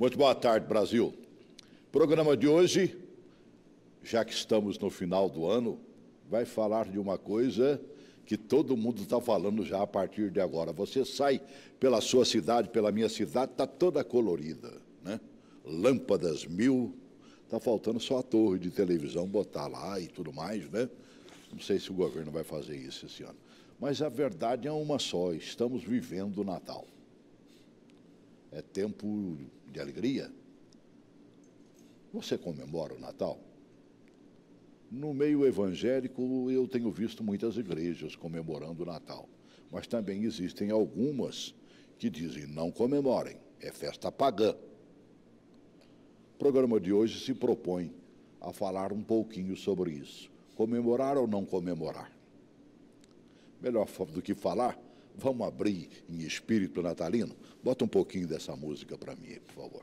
Muito boa tarde, Brasil. Programa de hoje, já que estamos no final do ano, vai falar de uma coisa que todo mundo está falando já a partir de agora. Você sai pela sua cidade, pela minha cidade, está toda colorida, né? Lâmpadas mil, está faltando só a torre de televisão botar lá e tudo mais, né? Não sei se o governo vai fazer isso esse ano. Mas a verdade é uma só, estamos vivendo o Natal. É tempo de alegria. Você comemora o Natal? No meio evangélico, eu tenho visto muitas igrejas comemorando o Natal, mas também existem algumas que dizem não comemorem, é festa pagã. O programa de hoje se propõe a falar um pouquinho sobre isso. Comemorar ou não comemorar? Melhor do que falar, vamos abrir em espírito natalino? Bota um pouquinho dessa música para mim, por favor.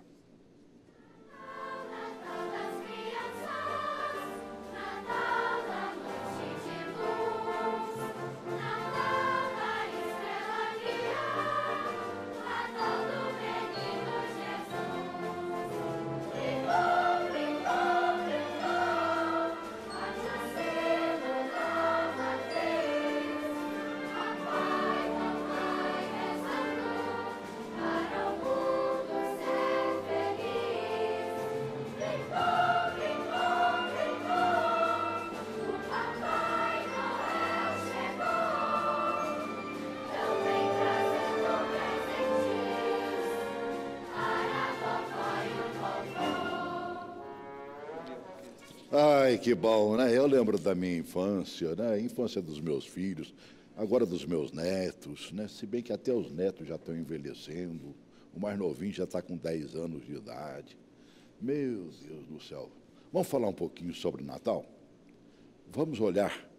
Ai, que bom, né? Eu lembro da minha infância, né? A infância dos meus filhos, agora dos meus netos, né? Se bem que até os netos já estão envelhecendo, o mais novinho já está com 10 anos de idade. Meu Deus do céu. Vamos falar um pouquinho sobre o Natal? Vamos olhar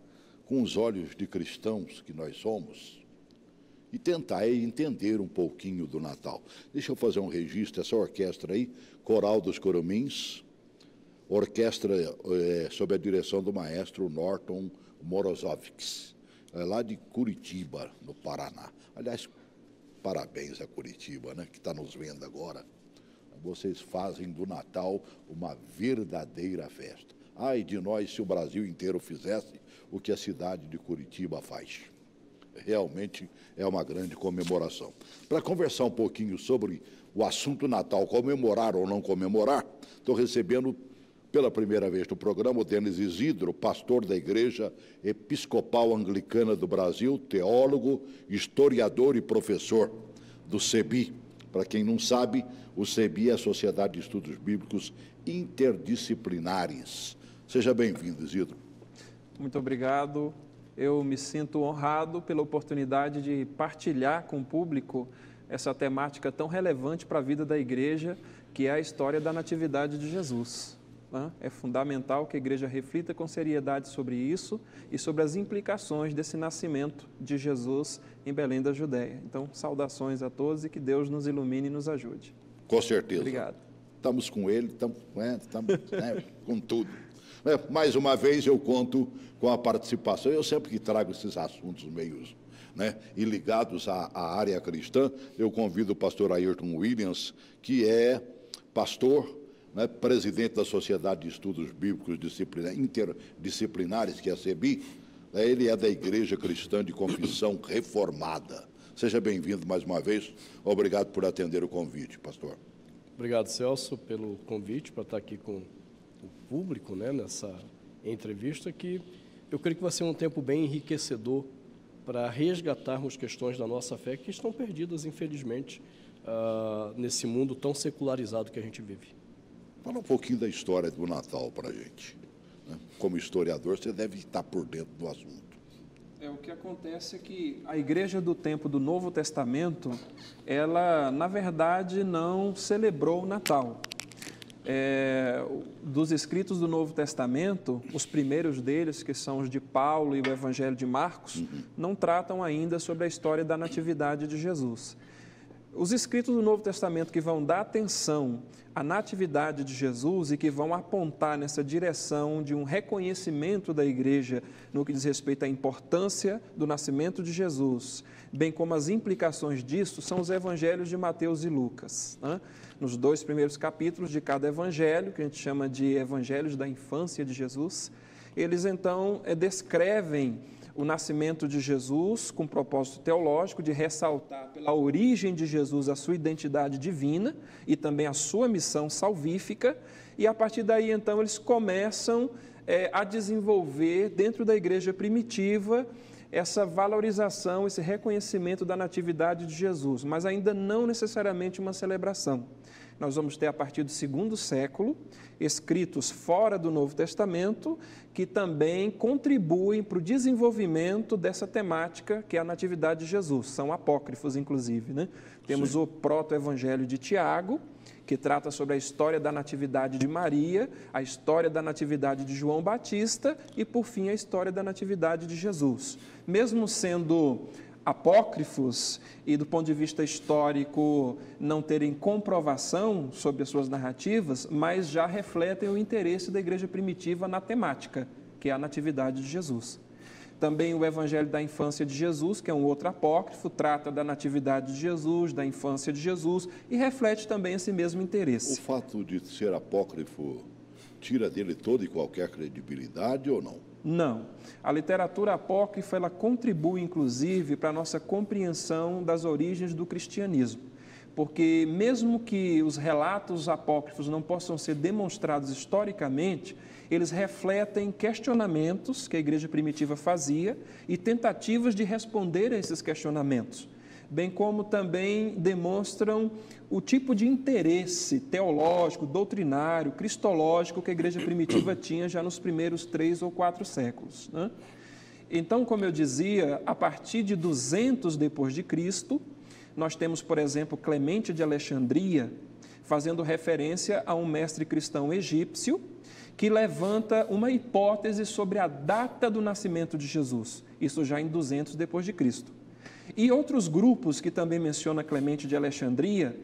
com os olhos de cristãos que nós somos e tentar entender um pouquinho do Natal. Deixa eu fazer um registro, essa orquestra aí, Coral dos Corumins, orquestra sob a direção do maestro Norton Morozovics, lá de Curitiba, no Paraná. Aliás, parabéns a Curitiba, né, que está nos vendo agora. Vocês fazem do Natal uma verdadeira festa. Ai de nós se o Brasil inteiro fizesse o que a cidade de Curitiba faz. Realmente é uma grande comemoração. Para conversar um pouquinho sobre o assunto Natal, comemorar ou não comemorar, estou recebendo pela primeira vez no programa o Denis Isidro, pastor da Igreja Episcopal Anglicana do Brasil, teólogo, historiador e professor do CEBI. Para quem não sabe, o CEBI é a Sociedade de Estudos Bíblicos Interdisciplinares. Seja bem-vindo, Isidro. Muito obrigado. Eu me sinto honrado pela oportunidade de partilhar com o público essa temática tão relevante para a vida da igreja, que é a história da Natividade de Jesus. É fundamental que a igreja reflita com seriedade sobre isso e sobre as implicações desse nascimento de Jesus em Belém da Judéia. Então, saudações a todos e que Deus nos ilumine e nos ajude. Com certeza. Obrigado. Estamos com ele, estamos com tudo. Mais uma vez eu conto com a participação. Eu sempre que trago esses assuntos meios, e ligados à área cristã, eu convido o pastor Ayrton Williams, que é pastor, presidente da Sociedade de Estudos Bíblicos Interdisciplinares, que é a CEBI. Ele é da Igreja Cristã de Confissão Reformada. Seja bem-vindo mais uma vez. Obrigado por atender o convite, pastor. Obrigado, Celso, pelo convite para estar aqui com o público, nessa entrevista, que eu creio que vai ser um tempo bem enriquecedor para resgatarmos questões da nossa fé que estão perdidas, infelizmente, nesse mundo tão secularizado que a gente vive. Fala um pouquinho da história do Natal para a gente. Como historiador, você deve estar por dentro do assunto. O que acontece é que a igreja do tempo do Novo Testamento, ela, na verdade, não celebrou o Natal. Dos escritos do Novo Testamento, os primeiros deles, que são os de Paulo e o Evangelho de Marcos, não tratam ainda sobre a história da Natividade de Jesus. Os escritos do Novo Testamento que vão dar atenção à natividade de Jesus e que vão apontar nessa direção de um reconhecimento da igreja no que diz respeito à importância do nascimento de Jesus, bem como as implicações disso, são os evangelhos de Mateus e Lucas, né? Nos 2 primeiros capítulos de cada evangelho, que a gente chama de evangelhos da infância de Jesus, eles então descrevem o nascimento de Jesus com propósito teológico de ressaltar pela origem de Jesus a sua identidade divina e também a sua missão salvífica, e a partir daí então eles começam a desenvolver dentro da igreja primitiva essa valorização, esse reconhecimento da natividade de Jesus, mas ainda não necessariamente uma celebração. Nós vamos ter, a partir do 2º século, escritos fora do Novo Testamento, que também contribuem para o desenvolvimento dessa temática, que é a natividade de Jesus. São apócrifos, inclusive, né? Temos o proto-evangelho de Tiago, que trata sobre a história da natividade de Maria, a história da natividade de João Batista e, por fim, a história da natividade de Jesus. Mesmo sendo apócrifos e, do ponto de vista histórico, não terem comprovação sobre as suas narrativas, mas já refletem o interesse da igreja primitiva na temática, que é a natividade de Jesus. Também o Evangelho da Infância de Jesus, que é um outro apócrifo, trata da natividade de Jesus, da infância de Jesus, e reflete também esse mesmo interesse. O fato de ser apócrifo tira dele toda e qualquer credibilidade ou não? Não. A literatura apócrifa, ela contribui, inclusive, para a nossa compreensão das origens do cristianismo. Porque mesmo que os relatos apócrifos não possam ser demonstrados historicamente, eles refletem questionamentos que a igreja primitiva fazia e tentativas de responder a esses questionamentos, bem como também demonstram o tipo de interesse teológico, doutrinário, cristológico que a igreja primitiva tinha já nos primeiros 3 ou 4 séculos, né? Então, como eu dizia, a partir de 200 depois de Cristo, nós temos, por exemplo, Clemente de Alexandria, fazendo referência a um mestre cristão egípcio, que levanta uma hipótese sobre a data do nascimento de Jesus, isso já em 200 depois de Cristo. E outros grupos que também menciona Clemente de Alexandria,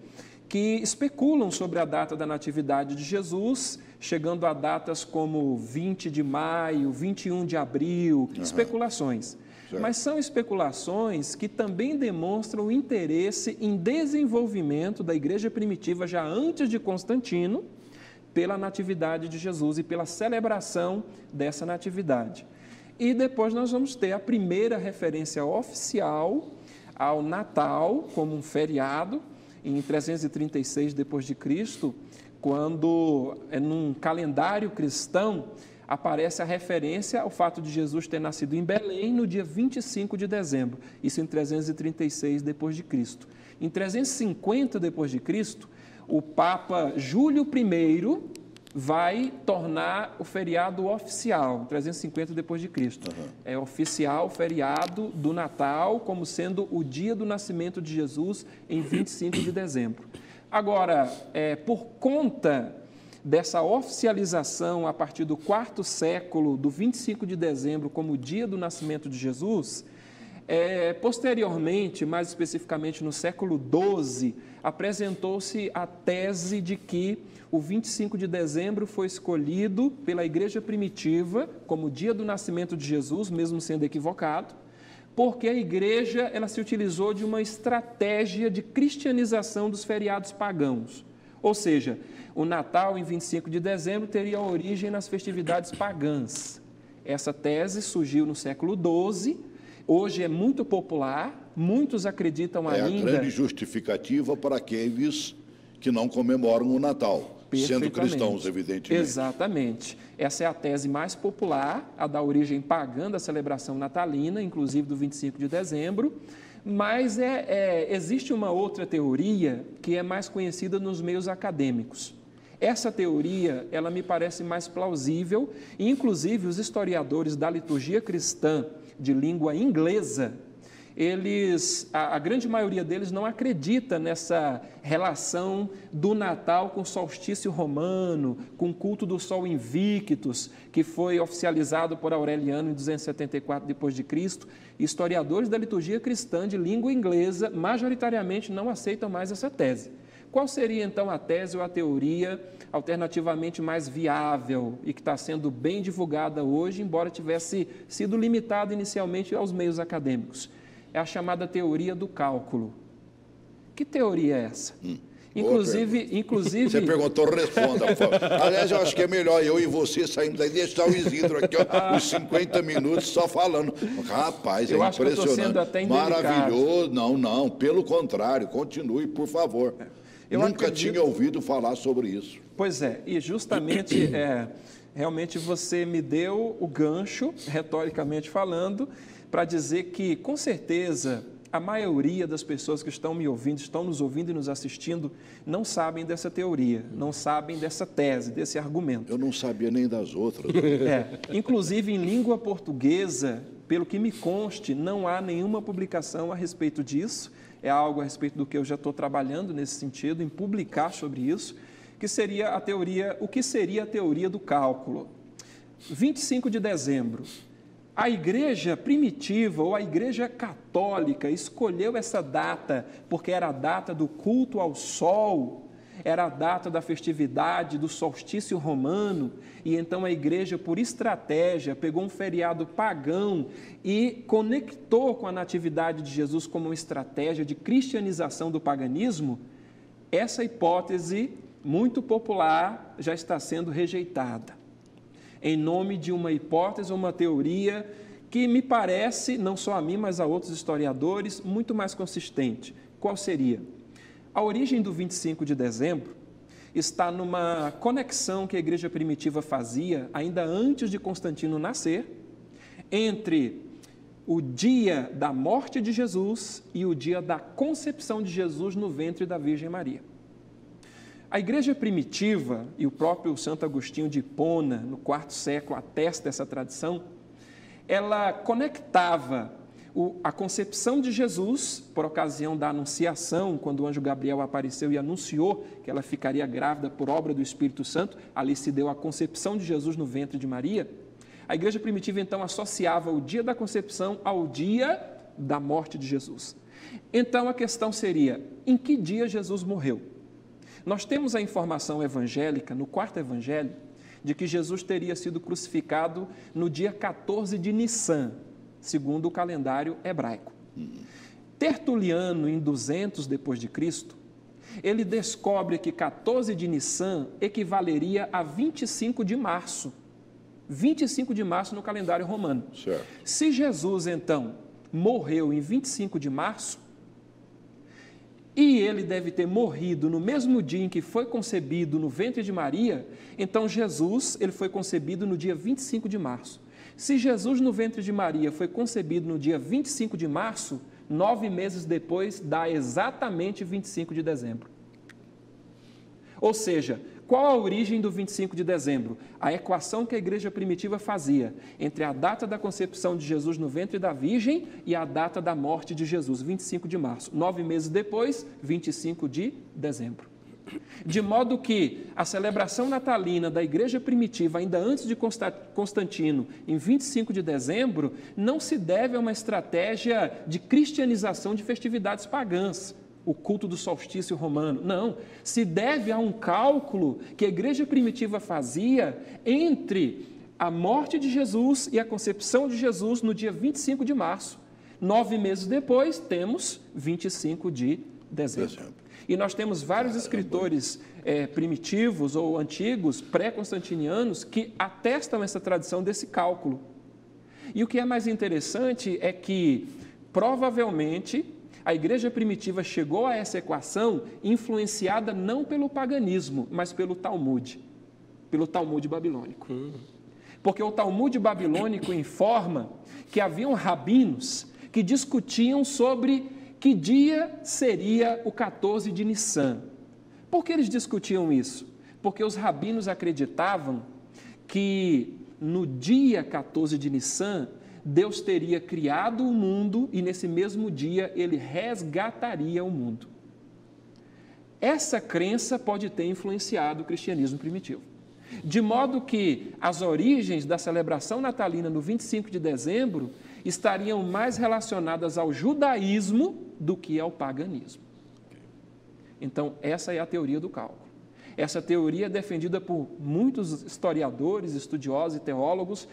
que especulam sobre a data da natividade de Jesus, chegando a datas como 20 de maio, 21 de abril, especulações. Certo. Mas são especulações que também demonstram o interesse em desenvolvimento da igreja primitiva já antes de Constantino, pela natividade de Jesus e pela celebração dessa natividade. E depois nós vamos ter a primeira referência oficial ao Natal como um feriado, em 336 depois de Cristo, quando num calendário cristão aparece a referência ao fato de Jesus ter nascido em Belém no dia 25 de dezembro, isso em 336 depois de Cristo. Em 350 depois de Cristo, o Papa Júlio I vai tornar o feriado oficial, 350 depois de Cristo. É oficial o feriado do Natal como sendo o dia do nascimento de Jesus em 25 de dezembro. Agora, por conta dessa oficialização a partir do 4º século, do 25 de dezembro como o dia do nascimento de Jesus, posteriormente, mais especificamente no século XII, apresentou-se a tese de que o 25 de dezembro foi escolhido pela igreja primitiva como dia do nascimento de Jesus, mesmo sendo equivocado, porque a igreja ela se utilizou de uma estratégia de cristianização dos feriados pagãos. Ou seja, o Natal em 25 de dezembro teria origem nas festividades pagãs. Essa tese surgiu no século XII, hoje é muito popular, muitos acreditam ainda... É a grande justificativa para aqueles que não comemoram o Natal, sendo cristãos, evidentemente. Exatamente. Essa é a tese mais popular, a da origem pagã da celebração natalina, inclusive do 25 de dezembro, mas existe uma outra teoria que é mais conhecida nos meios acadêmicos. Essa teoria, ela me parece mais plausível, e inclusive os historiadores da liturgia cristã de língua inglesa, a grande maioria deles não acredita nessa relação do Natal com o solstício romano, com o culto do Sol Invictus, que foi oficializado por Aureliano em 274 d.C. Historiadores da liturgia cristã de língua inglesa majoritariamente não aceitam mais essa tese. Qual seria então a tese ou a teoria alternativamente mais viável e que está sendo bem divulgada hoje, embora tivesse sido limitada inicialmente aos meios acadêmicos? É a chamada teoria do cálculo. Que teoria é essa? Inclusive... Você perguntou, responda, por favor. Aliás, eu acho que é melhor eu e você sairmos daí e deixar o Isidro aqui, ó, os 50 minutos só falando. Rapaz, é impressionante. Eu estou sendo até indelicado. Maravilhoso. Não, pelo contrário, continue, por favor. Nunca tinha ouvido falar sobre isso. Pois é, e justamente, realmente você me deu o gancho, retoricamente falando, para dizer que, com certeza, a maioria das pessoas que estão me ouvindo, estão nos ouvindo e nos assistindo, não sabem dessa teoria, não sabem dessa tese, desse argumento. Eu não sabia nem das outras. Inclusive, em língua portuguesa, pelo que me conste, não há nenhuma publicação a respeito disso. É algo a respeito do que eu já estou trabalhando nesse sentido, em publicar sobre isso, que seria a teoria, o que seria a teoria do cálculo. 25 de dezembro. A igreja primitiva ou a igreja católica escolheu essa data porque era a data do culto ao sol, era a data da festividade do solstício romano, e então a igreja, por estratégia, pegou um feriado pagão e conectou com a natividade de Jesus como uma estratégia de cristianização do paganismo. Essa hipótese, muito popular, já está sendo rejeitada em nome de uma hipótese, uma teoria que me parece, não só a mim, mas a outros historiadores, muito mais consistente. Qual seria? A origem do 25 de dezembro está numa conexão que a igreja primitiva fazia, ainda antes de Constantino nascer, entre o dia da morte de Jesus e o dia da concepção de Jesus no ventre da Virgem Maria. A igreja primitiva, e o próprio Santo Agostinho de Hipona, no IV século, atesta essa tradição, ela conectava a concepção de Jesus, por ocasião da anunciação, quando o anjo Gabriel apareceu e anunciou que ela ficaria grávida por obra do Espírito Santo, ali se deu a concepção de Jesus no ventre de Maria. A igreja primitiva, então, associava o dia da concepção ao dia da morte de Jesus. Então, a questão seria, em que dia Jesus morreu? Nós temos a informação evangélica, no quarto evangelho, de que Jesus teria sido crucificado no dia 14 de Nissan, segundo o calendário hebraico. Tertuliano, em 200 depois de Cristo, ele descobre que 14 de Nissan equivaleria a 25 de março. 25 de março no calendário romano. Certo. Se Jesus, então, morreu em 25 de março, e ele deve ter morrido no mesmo dia em que foi concebido no ventre de Maria, então Jesus, ele foi concebido no dia 25 de março. Se Jesus no ventre de Maria foi concebido no dia 25 de março, 9 meses depois dá exatamente 25 de dezembro. Ou seja, qual a origem do 25 de dezembro? A equação que a igreja primitiva fazia entre a data da concepção de Jesus no ventre da Virgem e a data da morte de Jesus, 25 de março. 9 meses depois, 25 de dezembro. De modo que a celebração natalina da igreja primitiva, ainda antes de Constantino, em 25 de dezembro, não se deve a uma estratégia de cristianização de festividades pagãs, o culto do solstício romano. Não, se deve a um cálculo que a igreja primitiva fazia entre a morte de Jesus e a concepção de Jesus no dia 25 de março. 9 meses depois, temos 25 de dezembro. E nós temos vários escritores primitivos ou antigos, pré-constantinianos, que atestam essa tradição desse cálculo. E o que é mais interessante é que, provavelmente, a igreja primitiva chegou a essa equação influenciada não pelo paganismo, mas pelo Talmud babilônico. Porque o Talmud babilônico informa que haviam rabinos que discutiam sobre que dia seria o 14 de Nissan. Por que eles discutiam isso? Porque os rabinos acreditavam que no dia 14 de Nissan Deus teria criado o mundo e nesse mesmo dia ele resgataria o mundo. Essa crença pode ter influenciado o cristianismo primitivo. De modo que as origens da celebração natalina no 25 de dezembro estariam mais relacionadas ao judaísmo do que ao paganismo. Então, essa é a teoria do cálculo. Essa teoria é defendida por muitos historiadores, estudiosos e teólogos,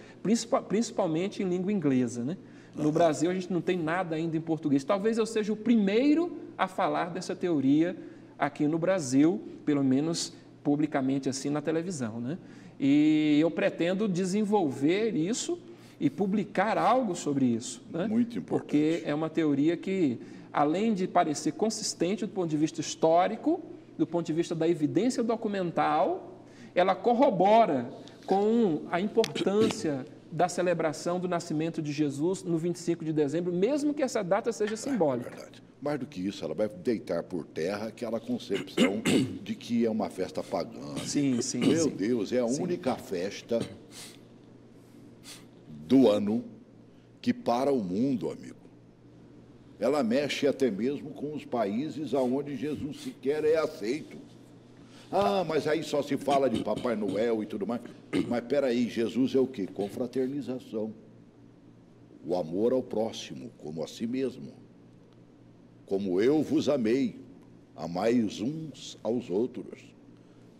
principalmente em língua inglesa, né? No Brasil, a gente não tem nada ainda em português. Talvez eu seja o primeiro a falar dessa teoria aqui no Brasil, pelo menos publicamente assim na televisão, né? E eu pretendo desenvolver isso e publicar algo sobre isso, né? Muito importante. Porque é uma teoria que, além de parecer consistente do ponto de vista histórico, do ponto de vista da evidência documental, ela corrobora com a importância da celebração do nascimento de Jesus no 25 de dezembro, mesmo que essa data seja simbólica. É verdade. Mais do que isso, ela vai deitar por terra aquela concepção de que é uma festa pagã. Sim. Meu Deus, é a única festa do ano que para o mundo, amigo. Ela mexe até mesmo com os países onde Jesus sequer é aceito. Ah, mas aí só se fala de Papai Noel e tudo mais. Mas peraí, Jesus é o quê? Confraternização. O amor ao próximo, como a si mesmo. Como eu vos amei, amais uns aos outros.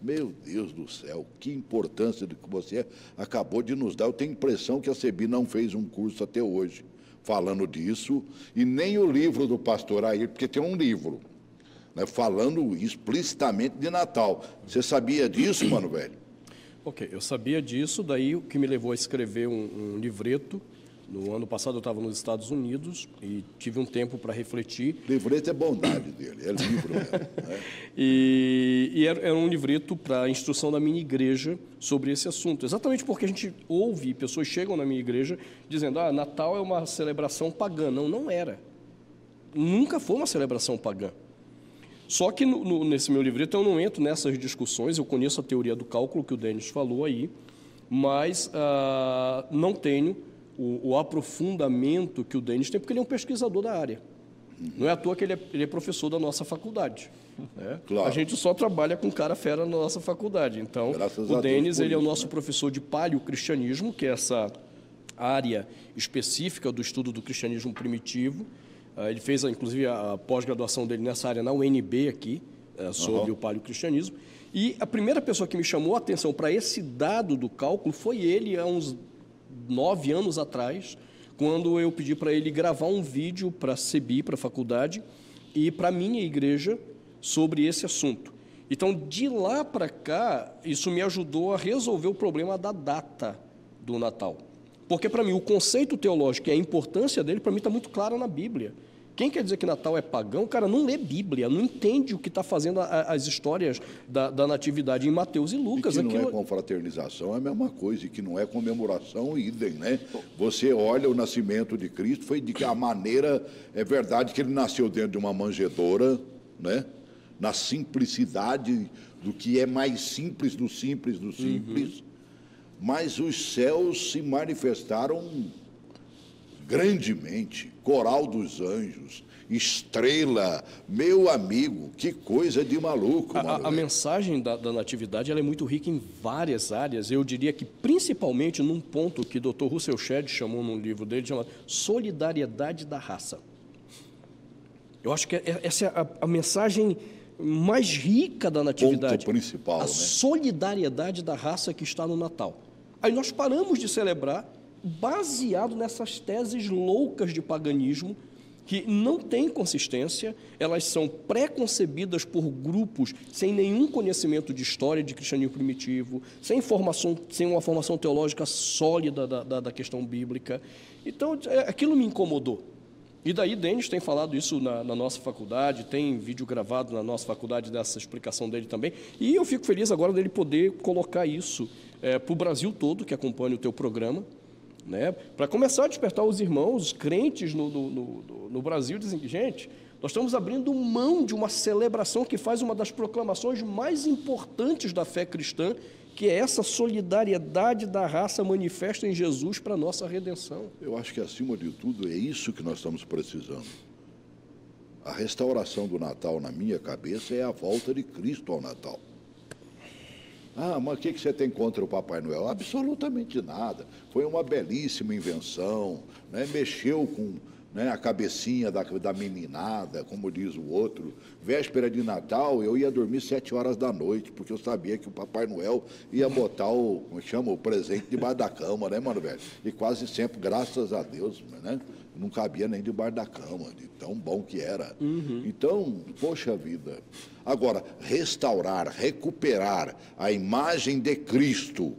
Meu Deus do céu, que importância do que você acabou de nos dar. Eu tenho a impressão que a CEBI não fez um curso até hoje falando disso, e nem o livro do pastor Ayrton, porque tem um livro, né, falando explicitamente de Natal. Você sabia disso, mano velho? Ok, eu sabia disso, daí o que me levou a escrever um livreto. No ano passado eu estava nos Estados Unidos e tive um tempo para refletir. Livreto é bondade dele, é livro mesmo. Né? E era um livreto para a instrução da minha igreja sobre esse assunto. Exatamente porque a gente ouve, pessoas chegam na minha igreja dizendo: ah, Natal é uma celebração pagã. Não, não era. Nunca foi uma celebração pagã. Só que nesse meu livreto eu não entro nessas discussões, eu conheço a teoria do cálculo que o Denis falou aí, mas não tenho o aprofundamento que o Denis tem, porque ele é um pesquisador da área. Não é à toa que ele é professor da nossa faculdade. Né? Claro. A gente só trabalha com cara fera na nossa faculdade. Então, o Denis, ele é o nosso professor de paleocristianismo, que é essa área específica do estudo do cristianismo primitivo. Ele fez, inclusive, a pós-graduação dele nessa área na UNB aqui, sobre o paleocristianismo. E a primeira pessoa que me chamou a atenção para esse dado do cálculo foi ele, há uns 9 anos atrás, quando eu pedi para ele gravar um vídeo para a CEBI, para a faculdade, e para a minha igreja sobre esse assunto. Então, de lá para cá, isso me ajudou a resolver o problema da data do Natal. Porque, para mim, o conceito teológico e a importância dele, para mim, está muito claro na Bíblia. Quem quer dizer que Natal é pagão, o cara não lê Bíblia, não entende o que está fazendo as histórias da Natividade em Mateus e Lucas. E que não é confraternização, é a mesma coisa, e que não é comemoração, idem, né? Você olha o nascimento de Cristo, foi de que a maneira, é verdade que ele nasceu dentro de uma manjedoura, né? Na simplicidade do que é mais simples do simples do simples, mas os céus se manifestaram grandemente, coral dos anjos, estrela, meu amigo, que coisa de maluco. A mensagem da Natividade ela é muito rica em várias áreas. Eu diria que principalmente num ponto que o Dr. Russell Shedd chamou num livro dele, chamado Solidariedade da Raça. Eu acho que essa é a mensagem mais rica da Natividade. Ponto principal, a solidariedade da raça que está no Natal. Aí nós paramos de celebrar baseado nessas teses loucas de paganismo que não têm consistência, elas são pré-concebidas por grupos sem nenhum conhecimento de história de cristianismo primitivo, sem uma formação teológica sólida da questão bíblica. Então, aquilo me incomodou. E daí, Denis tem falado isso na nossa faculdade, tem vídeo gravado na nossa faculdade dessa explicação dele também, e eu fico feliz agora dele poder colocar isso para o Brasil todo, que acompanha o teu programa, né? Para começar a despertar os irmãos, os crentes no Brasil, dizem que, gente, nós estamos abrindo mão de uma celebração que faz uma das proclamações mais importantes da fé cristã, porque é essa solidariedade da raça manifesta em Jesus para a nossa redenção. Eu acho que, acima de tudo, é isso que nós estamos precisando. A restauração do Natal, na minha cabeça, é a volta de Cristo ao Natal. Ah, mas o que você tem contra o Papai Noel? Absolutamente nada. Foi uma belíssima invenção, né? Mexeu com, né, a cabecinha da meninada, como diz o outro. Véspera de Natal, eu ia dormir 7 horas da noite, porque eu sabia que o Papai Noel ia botar o presente debaixo da cama, né, mano, velho? E quase sempre, graças a Deus, né? Não cabia nem debaixo da cama, de tão bom que era. Então, poxa vida. Agora, restaurar, recuperar a imagem de Cristo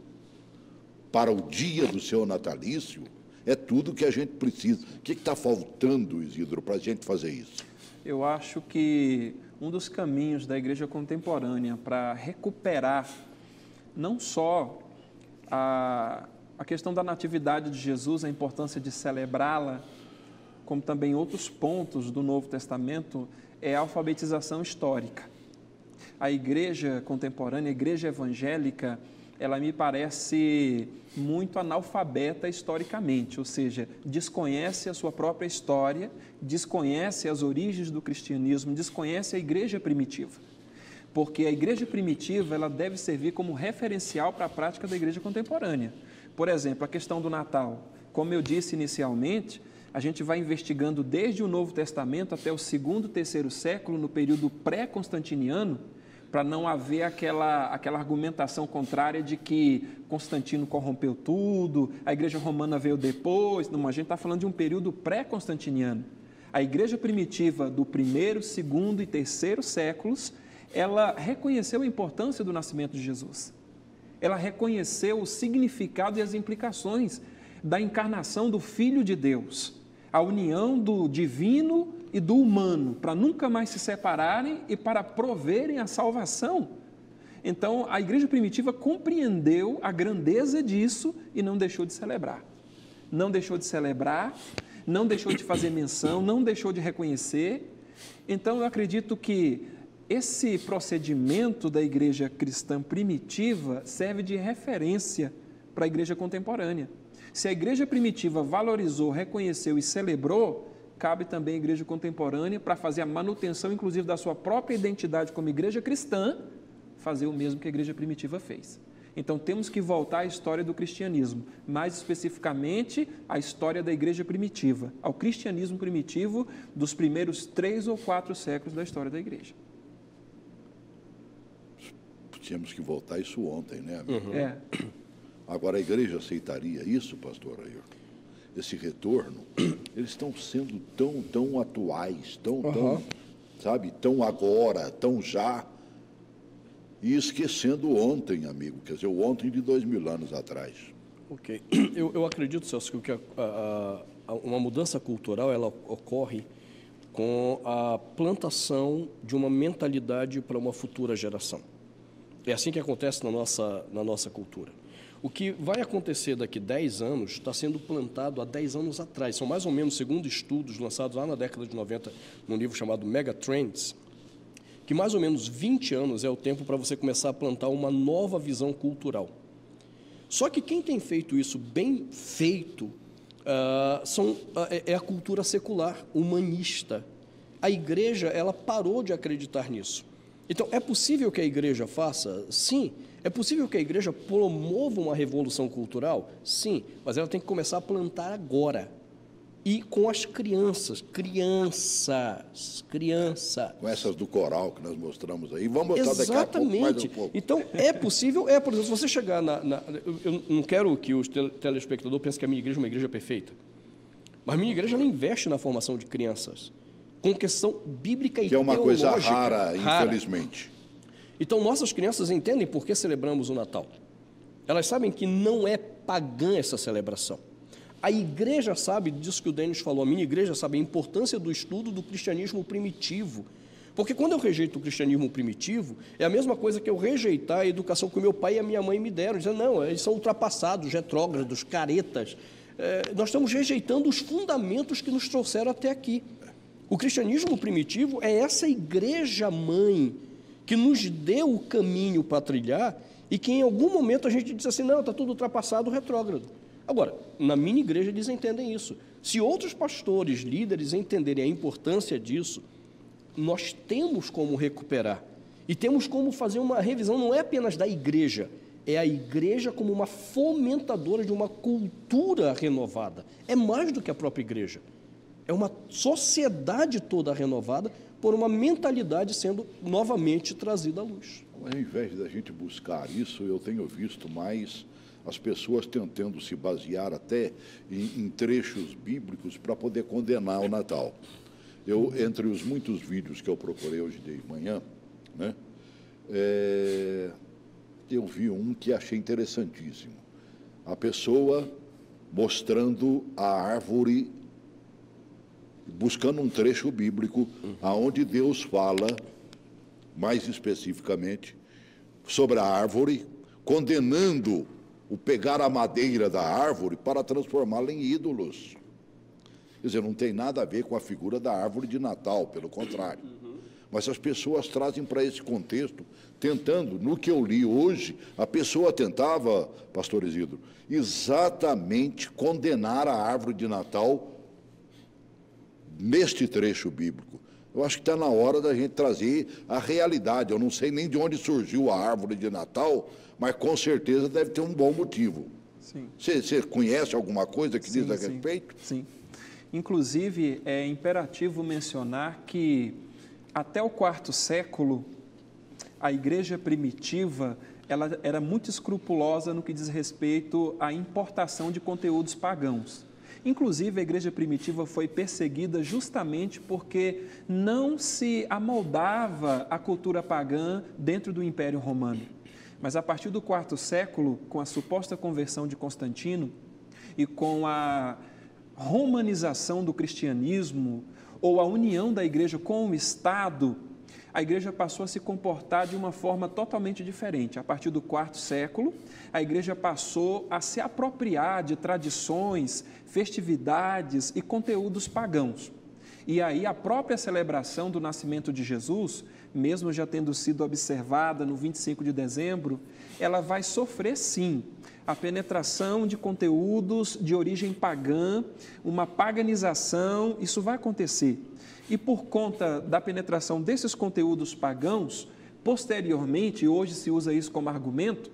para o dia do seu natalício é tudo que a gente precisa. O que está faltando, Isidro, para a gente fazer isso? Eu acho que um dos caminhos da igreja contemporânea para recuperar não só a questão da natividade de Jesus, a importância de celebrá-la, como também outros pontos do Novo Testamento, é a alfabetização histórica. A igreja contemporânea, a igreja evangélica, ela me parece muito analfabeta historicamente, ou seja, desconhece a sua própria história, desconhece as origens do cristianismo, desconhece a igreja primitiva. Porque a igreja primitiva, ela deve servir como referencial para a prática da igreja contemporânea. Por exemplo, a questão do Natal. Como eu disse inicialmente, a gente vai investigando desde o Novo Testamento até o 2º, 3º século, no período pré-constantiniano, para não haver aquela argumentação contrária de que Constantino corrompeu tudo, a igreja romana veio depois. Não, a gente está falando de um período pré-constantiniano. A igreja primitiva do 1º, 2º e 3º séculos, ela reconheceu a importância do nascimento de Jesus. Ela reconheceu o significado e as implicações da encarnação do Filho de Deus, a união do divino e do humano, para nunca mais se separarem e para proverem a salvação. Então, a igreja primitiva compreendeu a grandeza disso e não deixou de celebrar. Não deixou de celebrar, não deixou de fazer menção, não deixou de reconhecer. Então, eu acredito que esse procedimento da igreja cristã primitiva serve de referência para a igreja contemporânea. Se a igreja primitiva valorizou, reconheceu e celebrou, cabe também à igreja contemporânea, para fazer a manutenção, inclusive, da sua própria identidade como igreja cristã, fazer o mesmo que a igreja primitiva fez. Então, temos que voltar à história do cristianismo, mais especificamente à história da igreja primitiva, ao cristianismo primitivo dos primeiros 3 ou 4 séculos da história da igreja. Tínhamos que voltar isso ontem, né, amigo? É. Agora, a igreja aceitaria isso, pastor Ayer? Esse retorno? Eles estão sendo tão atuais, tão agora, tão já, e esquecendo ontem, amigo, quer dizer, o ontem de 2000 anos atrás. Ok. Eu acredito, Celso, que uma mudança cultural, ela ocorre com a plantação de uma mentalidade para uma futura geração. É assim que acontece na nossa cultura. O que vai acontecer daqui 10 anos está sendo plantado há 10 anos atrás. São mais ou menos, segundo estudos lançados lá na década de 90, num livro chamado Mega Trends, que mais ou menos 20 anos é o tempo para você começar a plantar uma nova visão cultural. Só que quem tem feito isso bem feito é a cultura secular, humanista. A igreja, ela parou de acreditar nisso. Então, é possível que a igreja faça? Sim. É possível que a igreja promova uma revolução cultural? Sim, mas ela tem que começar a plantar agora. E com as crianças. Com essas do coral que nós mostramos aí. Vamos mostrar daqui a pouco, mais um pouco. Então, é possível, por exemplo, se você chegar eu não quero que o telespectador pense que a minha igreja é uma igreja perfeita. Mas a minha igreja, ela investe na formação de crianças, com questão bíblica e teológica. Que é uma coisa rara, infelizmente. Então, nossas crianças entendem por que celebramos o Natal. Elas sabem que não é pagã essa celebração. A igreja sabe disso que o Denis falou, a minha igreja sabe a importância do estudo do cristianismo primitivo. Porque quando eu rejeito o cristianismo primitivo, é a mesma coisa que eu rejeitar a educação que o meu pai e a minha mãe me deram, dizendo, não, eles são ultrapassados, retrógrados, caretas. Nós estamos rejeitando os fundamentos que nos trouxeram até aqui. O cristianismo primitivo é essa igreja mãe que nos deu o caminho para trilhar e que em algum momento a gente diz assim, não, está tudo ultrapassado, retrógrado. Agora, na minha igreja eles entendem isso. Se outros pastores, líderes entenderem a importância disso, nós temos como recuperar e temos como fazer uma revisão, não é apenas da igreja, é a igreja como uma fomentadora de uma cultura renovada. É mais do que a própria igreja. É uma sociedade toda renovada por uma mentalidade sendo novamente trazida à luz. Ao invés da gente buscar isso, eu tenho visto mais as pessoas tentando se basear até em trechos bíblicos para poder condenar o Natal. Entre os muitos vídeos que eu procurei hoje de manhã, né, eu vi um que achei interessantíssimo. A pessoa mostrando a árvore, buscando um trecho bíblico, aonde Deus fala, mais especificamente, sobre a árvore, condenando o pegar a madeira da árvore para transformá-la em ídolos. Quer dizer, não tem nada a ver com a figura da árvore de Natal, pelo contrário. Mas as pessoas trazem para esse contexto, tentando, no que eu li hoje, a pessoa tentava, pastor Isidro, exatamente condenar a árvore de Natal neste trecho bíblico. Eu acho que está na hora da gente trazer a realidade. Eu não sei nem de onde surgiu a árvore de Natal, mas com certeza deve ter um bom motivo. Sim. Você conhece alguma coisa que diz a respeito? Sim. Inclusive, é imperativo mencionar que até o IV século, a igreja primitiva ela era muito escrupulosa no que diz respeito à importação de conteúdos pagãos. Inclusive, a igreja primitiva foi perseguida justamente porque não se amoldava a cultura pagã dentro do Império Romano. Mas a partir do IV século, com a suposta conversão de Constantino e com a romanização do cristianismo ou a união da igreja com o Estado, a igreja passou a se comportar de uma forma totalmente diferente. A partir do IV século, a igreja passou a se apropriar de tradições, festividades e conteúdos pagãos. E aí a própria celebração do nascimento de Jesus, mesmo já tendo sido observada no 25 de dezembro, ela vai sofrer sim a penetração de conteúdos de origem pagã, uma paganização, isso vai acontecer. E por conta da penetração desses conteúdos pagãos, posteriormente, e hoje se usa isso como argumento,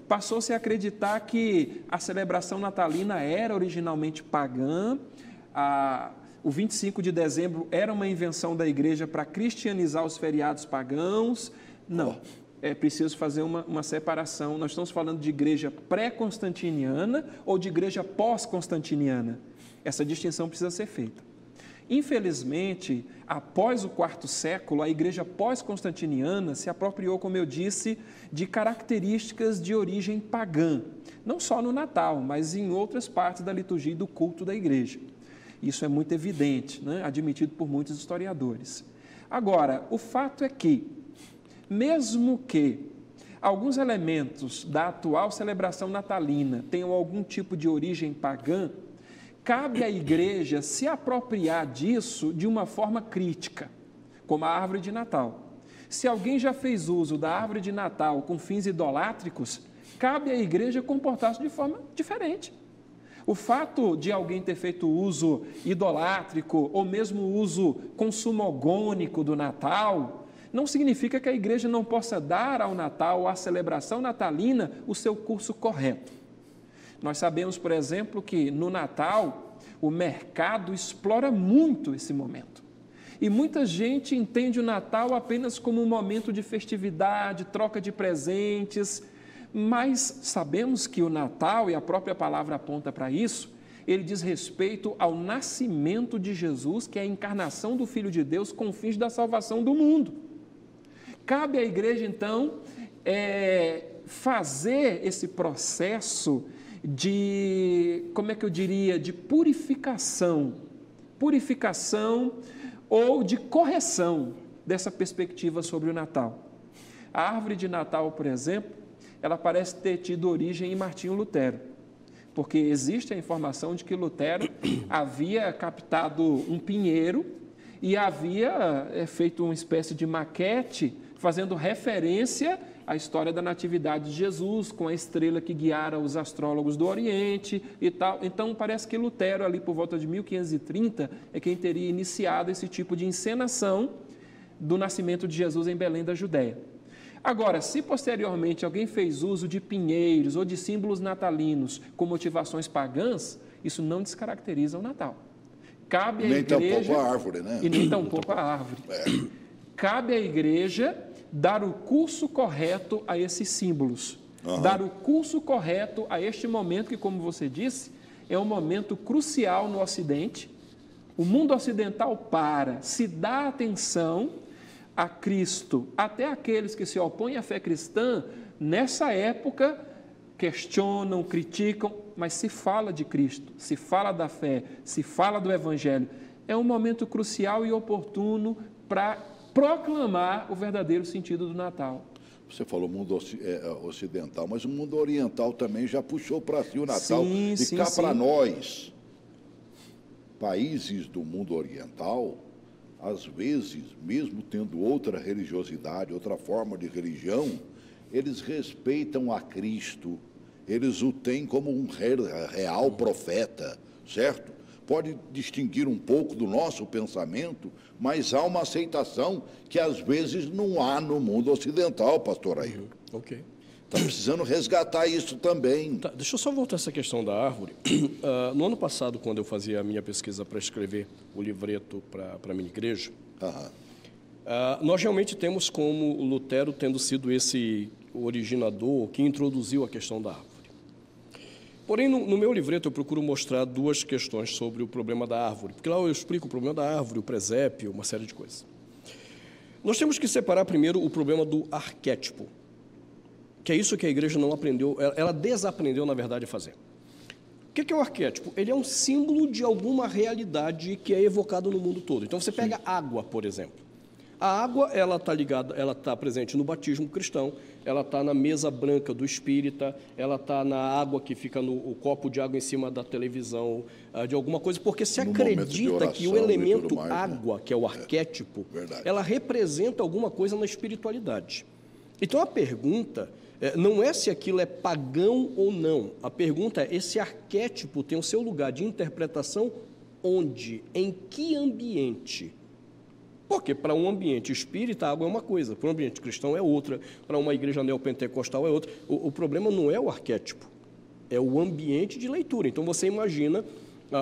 passou-se a acreditar que a celebração natalina era originalmente pagã, o 25 de dezembro era uma invenção da igreja para cristianizar os feriados pagãos. Não, é preciso fazer uma separação. Nós estamos falando de igreja pré-constantiniana ou de igreja pós-constantiniana. Essa distinção precisa ser feita. Infelizmente, após o IV século, a igreja pós-constantiniana se apropriou, como eu disse, de características de origem pagã, não só no Natal, mas em outras partes da liturgia e do culto da igreja. Isso é muito evidente, né? Admitido por muitos historiadores. Agora, o fato é que, mesmo que alguns elementos da atual celebração natalina tenham algum tipo de origem pagã, cabe à igreja se apropriar disso de uma forma crítica, como a árvore de Natal. Se alguém já fez uso da árvore de Natal com fins idolátricos, cabe à igreja comportar-se de forma diferente. O fato de alguém ter feito uso idolátrico ou mesmo uso consumogônico do Natal, não significa que a igreja não possa dar ao Natal, à celebração natalina, o seu curso correto. Nós sabemos, por exemplo, que no Natal o mercado explora muito esse momento. E muita gente entende o Natal apenas como um momento de festividade, troca de presentes, mas sabemos que o Natal, e a própria palavra aponta para isso, ele diz respeito ao nascimento de Jesus, que é a encarnação do Filho de Deus com fins da salvação do mundo. Cabe à igreja, então, fazer esse processo de, como é que eu diria, de purificação ou de correção dessa perspectiva sobre o Natal. A árvore de Natal, por exemplo, ela parece ter tido origem em Martinho Lutero, porque existe a informação de que Lutero havia captado um pinheiro e havia feito uma espécie de maquete fazendo referência à história da natividade de Jesus, com a estrela que guiara os astrólogos do Oriente e tal. Então, parece que Lutero, ali por volta de 1530, é quem teria iniciado esse tipo de encenação do nascimento de Jesus em Belém da Judéia. Agora, se posteriormente alguém fez uso de pinheiros ou de símbolos natalinos com motivações pagãs, isso não descaracteriza o Natal. Cabe à igreja... Nem tampouco a árvore, né? E nem tampouco a árvore. Cabe à igreja dar o curso correto a esses símbolos. Dar o curso correto a este momento que, como você disse, é um momento crucial no Ocidente. O mundo ocidental se dá atenção a Cristo. Até aqueles que se opõem à fé cristã, nessa época, questionam, criticam, mas se fala de Cristo, se fala da fé, se fala do Evangelho. É um momento crucial e oportuno para proclamar o verdadeiro sentido do Natal. Você falou mundo ocidental, mas o mundo oriental também já puxou para si o Natal. E cá para nós, países do mundo oriental, às vezes, mesmo tendo outra religiosidade, outra forma de religião, eles respeitam a Cristo, eles o têm como um real profeta, certo? Pode distinguir um pouco do nosso pensamento, mas há uma aceitação que às vezes não há no mundo ocidental, pastor Ailton. Ok. Está precisando resgatar isso também. Tá, deixa eu só voltar a essa questão da árvore. No ano passado, quando eu fazia a minha pesquisa para escrever o livreto para a minha igreja, nós realmente temos como Lutero tendo sido esse originador que introduziu a questão da árvore. Porém, no meu livreto eu procuro mostrar duas questões sobre o problema da árvore, porque lá eu explico o problema da árvore, o presépio, uma série de coisas. Nós temos que separar primeiro o problema do arquétipo, que é isso que a igreja não aprendeu, ela desaprendeu, na verdade, a fazer. O que é o arquétipo? Ele é um símbolo de alguma realidade que é evocado no mundo todo. Então, você pega água, por exemplo. A água, ela está ligada, ela está presente no batismo cristão, ela está na mesa branca do espírita, ela está na água que fica no copo de água em cima da televisão, de alguma coisa, porque se acredita que o elemento água, que é o arquétipo, ela representa alguma coisa na espiritualidade. Então, a pergunta não é se aquilo é pagão ou não. A pergunta é, esse arquétipo tem o seu lugar de interpretação onde? Em que ambiente? Porque para um ambiente espírita, a água é uma coisa, para um ambiente cristão é outra, para uma igreja neopentecostal é outra. O problema não é o arquétipo, é o ambiente de leitura. Então, você imagina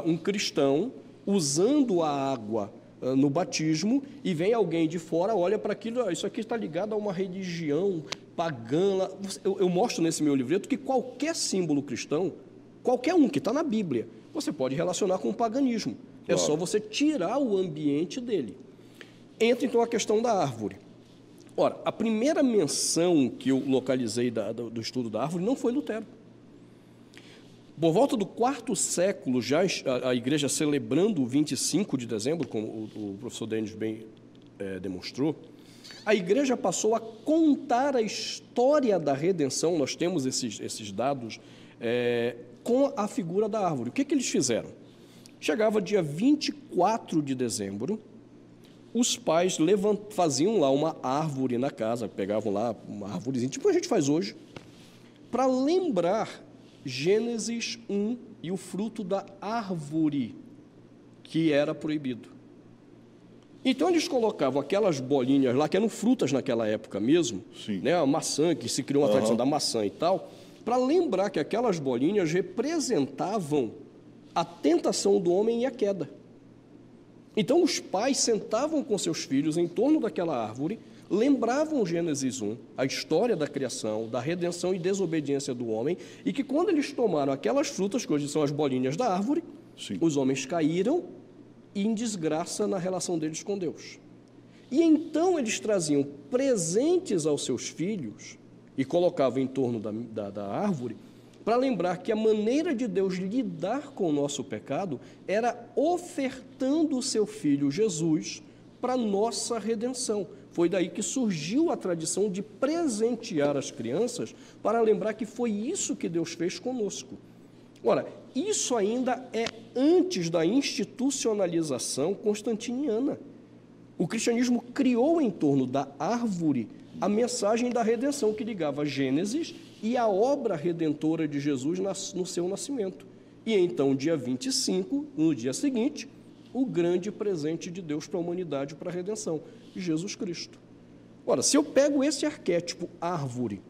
um cristão usando a água no batismo e vem alguém de fora, olha para aquilo, isso aqui está ligado a uma religião pagã. Eu mostro nesse meu livreto que qualquer símbolo cristão, qualquer um que está na Bíblia, você pode relacionar com o paganismo. É só você tirar o ambiente dele. Entra, então, a questão da árvore. Ora, a primeira menção que eu localizei do estudo da árvore não foi Lutero. Por volta do IV século, já a igreja celebrando o 25 de dezembro, como o professor Denis bem demonstrou, a igreja passou a contar a história da redenção, nós temos esses dados, com a figura da árvore. O que eles fizeram? Chegava dia 24 de dezembro, os pais faziam lá uma árvore na casa, pegavam lá uma árvorezinha, tipo a gente faz hoje, para lembrar Gênesis 1 e o fruto da árvore que era proibido. Então, eles colocavam aquelas bolinhas lá, que eram frutas naquela época mesmo, né, a maçã, que se criou uma tradição da maçã e tal, para lembrar que aquelas bolinhas representavam a tentação do homem e a queda. Então, os pais sentavam com seus filhos em torno daquela árvore, lembravam Gênesis 1, a história da criação, da redenção e desobediência do homem, e que quando eles tomaram aquelas frutas, que hoje são as bolinhas da árvore, os homens caíram em desgraça na relação deles com Deus. E então eles traziam presentes aos seus filhos e colocavam em torno da árvore, para lembrar que a maneira de Deus lidar com o nosso pecado era ofertando o seu Filho Jesus para a nossa redenção. Foi daí que surgiu a tradição de presentear as crianças para lembrar que foi isso que Deus fez conosco. Ora, isso ainda é antes da institucionalização constantiniana. O cristianismo criou em torno da árvore a mensagem da redenção que ligava Gênesis e a obra redentora de Jesus no seu nascimento. E então, dia 25, no dia seguinte, o grande presente de Deus para a humanidade, para a redenção, Jesus Cristo. Ora, se eu pego esse arquétipo árvore,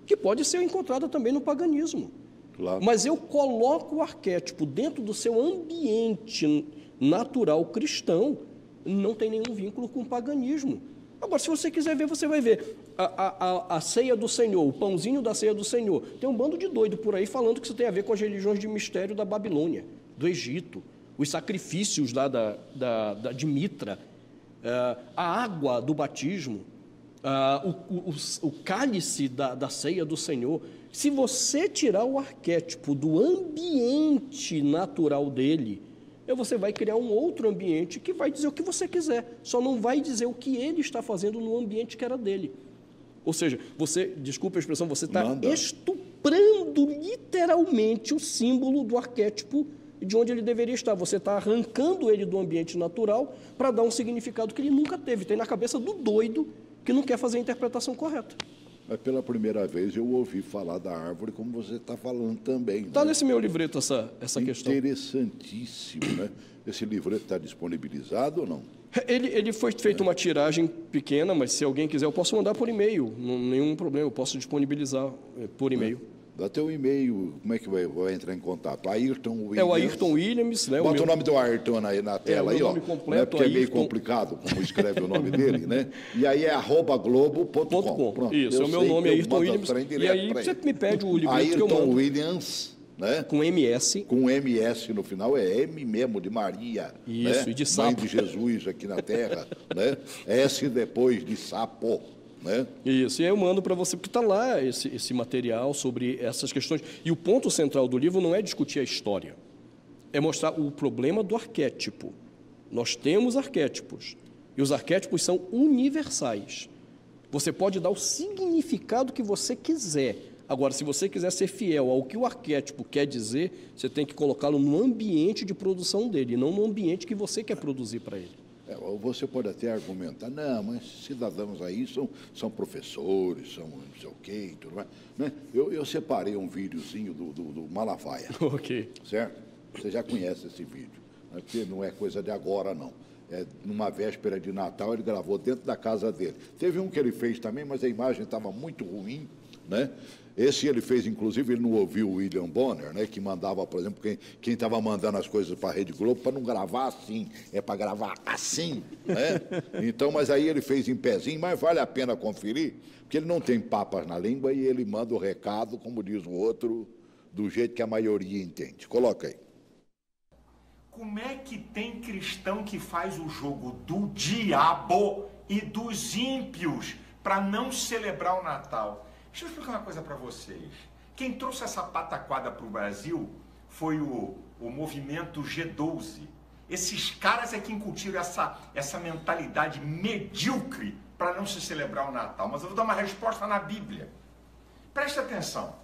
que pode ser encontrado também no paganismo, claro, mas eu coloco o arquétipo dentro do seu ambiente natural cristão, não tem nenhum vínculo com o paganismo. Agora, se você quiser ver, você vai ver a ceia do Senhor, o pãozinho da ceia do Senhor. Tem um bando de doido por aí falando que isso tem a ver com as religiões de mistério da Babilônia, do Egito, os sacrifícios lá de Mitra, a água do batismo, o cálice da ceia do Senhor. Se você tirar o arquétipo do ambiente natural dele, você vai criar um outro ambiente que vai dizer o que você quiser, só não vai dizer o que ele está fazendo no ambiente que era dele. Ou seja, você, desculpa a expressão, você está estuprando literalmente o símbolo do arquétipo de onde ele deveria estar. Você está arrancando ele do ambiente natural para dar um significado que ele nunca teve. Tem na cabeça do doido que não quer fazer a interpretação correta. Mas pela primeira vez eu ouvi falar da árvore como você está falando também. Está nesse meu livreto essa questão. Interessantíssimo, né? Esse livreto está disponibilizado ou não? Ele foi feito uma tiragem pequena, mas se alguém quiser eu posso mandar por e-mail, não nenhum problema, eu posso disponibilizar por e-mail. Dá teu e-mail, como é que vai entrar em contato? Ayrton Williams. É o Ayrton Williams, né? Bota o nome do Ayrton aí na tela, aí, ó. Nome completo, porque é meio complicado como escreve o nome dele, né? E aí é @globo.com. Isso, é o meu nome, Ayrton Williams. E aí você me pede o livro que eu mando. Ayrton Williams, né? Com MS. Com MS no final, é M mesmo, de Maria. Isso, né? e de sapo. Mãe de Jesus aqui na Terra, né? S depois de sapo. Né? Isso, e aí eu mando para você, porque está lá esse material sobre essas questões. E o ponto central do livro não é discutir a história, é mostrar o problema do arquétipo. Nós temos arquétipos, e os arquétipos são universais. Você pode dar o significado que você quiser. Agora, se você quiser ser fiel ao que o arquétipo quer dizer, você tem que colocá-lo no ambiente de produção dele, não no ambiente que você quer produzir para ele. Você pode até argumentar, não, mas cidadãos aí são professores, são não sei o quê, tudo mais. Né? Eu separei um videozinho do Malafaia. Ok. Certo? Você já conhece esse vídeo, né? Porque não é coisa de agora, não. Numa véspera de Natal, ele gravou dentro da casa dele. Teve um que ele fez também, mas a imagem estava muito ruim, né? Esse ele fez, inclusive, ele não ouviu o William Bonner, né, que mandava, por exemplo, quem estava mandando as coisas para a Rede Globo para não gravar assim, é para gravar assim, né? Então, mas aí ele fez em pezinho, mas vale a pena conferir, porque ele não tem papas na língua e ele manda o recado, como diz o outro, do jeito que a maioria entende. Coloca aí. Como é que tem cristão que faz o jogo do diabo e dos ímpios para não celebrar o Natal? Deixa eu explicar uma coisa para vocês. Quem trouxe essa pataquada para o Brasil foi o movimento G12. Esses caras é que incutiram essa mentalidade medíocre para não se celebrar o Natal. Mas eu vou dar uma resposta na Bíblia. Preste atenção.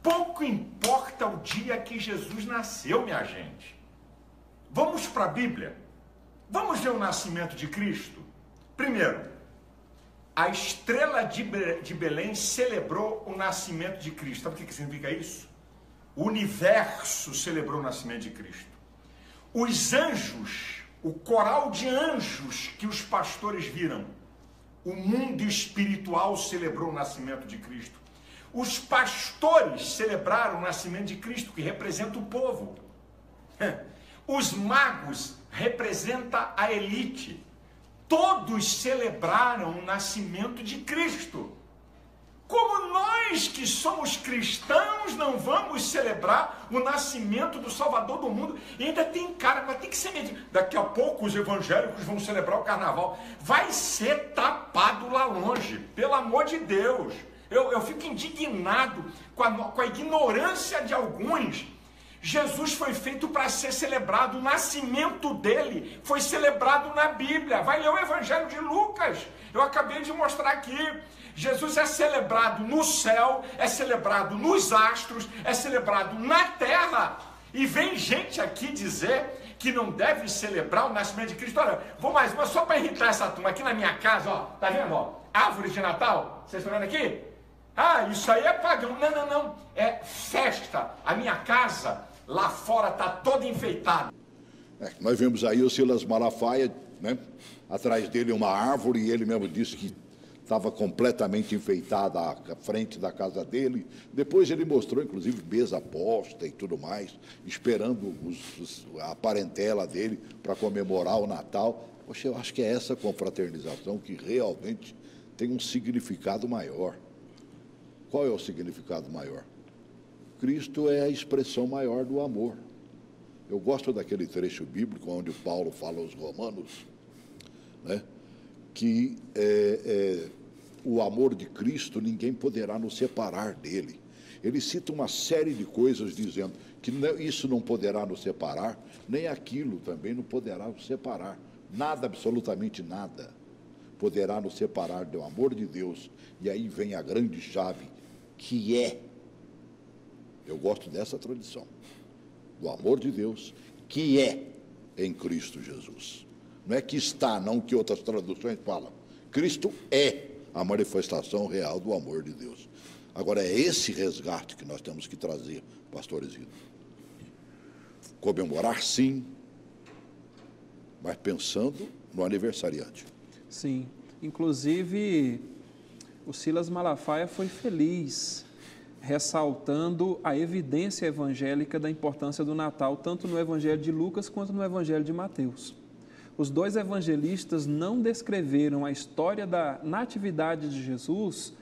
Pouco importa o dia que Jesus nasceu, minha gente. Vamos para a Bíblia. Vamos ver o nascimento de Cristo. Primeiro, a estrela de Belém celebrou o nascimento de Cristo. Sabe o que significa isso? O universo celebrou o nascimento de Cristo. Os anjos, o coral de anjos que os pastores viram, o mundo espiritual celebrou o nascimento de Cristo. Os pastores celebraram o nascimento de Cristo, que representa o povo. Os magos representam a elite. Todos celebraram o nascimento de Cristo. Como nós que somos cristãos não vamos celebrar o nascimento do Salvador do mundo? E ainda tem cara, mas tem que ser mesmo. Daqui a pouco os evangélicos vão celebrar o carnaval. Vai ser tapado lá longe, pelo amor de Deus. Eu fico indignado com a ignorância de alguns. Jesus foi feito para ser celebrado, o nascimento dele foi celebrado na Bíblia. Vai ler o Evangelho de Lucas, eu acabei de mostrar aqui. Jesus é celebrado no céu, é celebrado nos astros, é celebrado na terra. E vem gente aqui dizer que não deve celebrar o nascimento de Cristo. Olha, vou mais uma só para irritar essa turma. Aqui na minha casa, ó, tá vendo? Ó, árvore de Natal? Vocês estão vendo aqui? Ah, isso aí é pagão. Não, não, não. É festa. A minha casa lá fora está toda enfeitada. Nós vimos aí o Silas Malafaia, né? Atrás dele uma árvore, e ele mesmo disse que estava completamente enfeitada a frente da casa dele. Depois ele mostrou, inclusive, mesa posta e tudo mais, esperando a parentela dele para comemorar o Natal. Poxa, eu acho que é essa confraternização que realmente tem um significado maior. Qual é o significado maior? Cristo é a expressão maior do amor. Eu gosto daquele trecho bíblico onde Paulo fala aos Romanos, né, que o amor de Cristo ninguém poderá nos separar dele. Ele cita uma série de coisas dizendo que isso não poderá nos separar, nem aquilo também não poderá nos separar. Nada, absolutamente nada, poderá nos separar do amor de Deus. E aí vem a grande chave, que é, eu gosto dessa tradição, do amor de Deus, que é em Cristo Jesus. Não é que está, não que outras traduções falam. Cristo é a manifestação real do amor de Deus. Agora, é esse resgate que nós temos que trazer, pastor Isidro. Comemorar, sim, mas pensando no aniversariante. Sim, inclusive o Silas Malafaia foi feliz, ressaltando a evidência evangélica da importância do Natal, tanto no Evangelho de Lucas quanto no Evangelho de Mateus. Os dois evangelistas não descreveram a história da natividade de Jesus,